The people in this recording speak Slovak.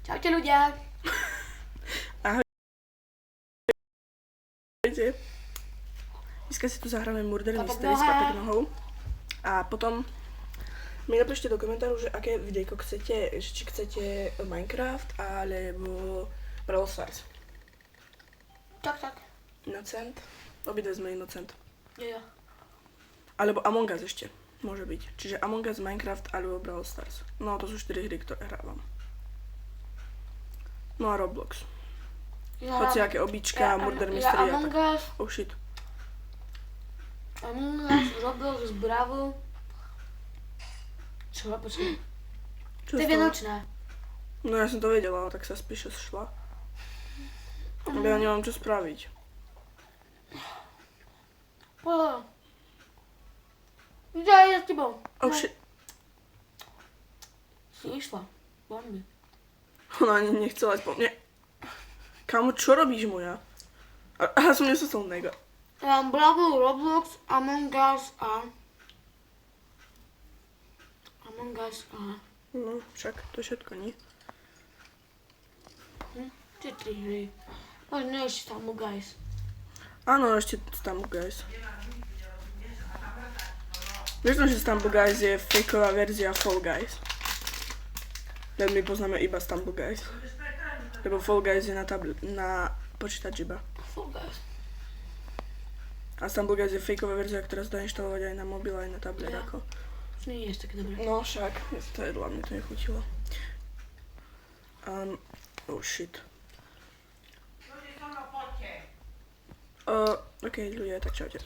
Čaute ľudia. Ahojte. Dneska si tu zahráme Murder Papek Mystery s noha. Papek nohou. A potom mi napíšte do komentáru, že aké videjko chcete, že či chcete Minecraft alebo Brawl Stars. Tak. Innocent. Obidve sme Innocent. Jo. Alebo Among Us ešte. Môže byť. Čiže Among Us, Minecraft alebo Brawl Stars. No to sú 4 hry, ktoré hrávam. No a Roblox. Hociaké obička, Murder Mystery a Among tak. Us, Oh shit. Among Us, Roblox, Bravo. Čo? Počkej. Čo To je z toho? Vianočná. No ja som to vedela, tak sa spíše šla. Ale ja nemám čo spraviť. Poď. Ja s tebou. Oh shit. Si išla. Bomby. Ona ani nechcela ísť po mne. Kámo, čo robíš moja? A som nesústal nega. Bravo, Roblox, Among Us a... Among Us a... No, však to je všetko, nie? Tie 3 hry. Možno ešte tam Guys. Áno, ešte Stumble Guys. Vieš, že Stumble Guys je fakeová verzia Fall Guys. Len my poznáme iba Stumble Guys. Lebo Fall Guys je na počítač iba. Fall Guys. A Stumble Guys je fakeová verzia, ktorá sa dá inštalovať aj na mobil, aj na tablet Ja. ako. Nie je také dobré. No však, to jedlo, mne to nechutilo. Oh shit. Ok, ľudia, tak čaute.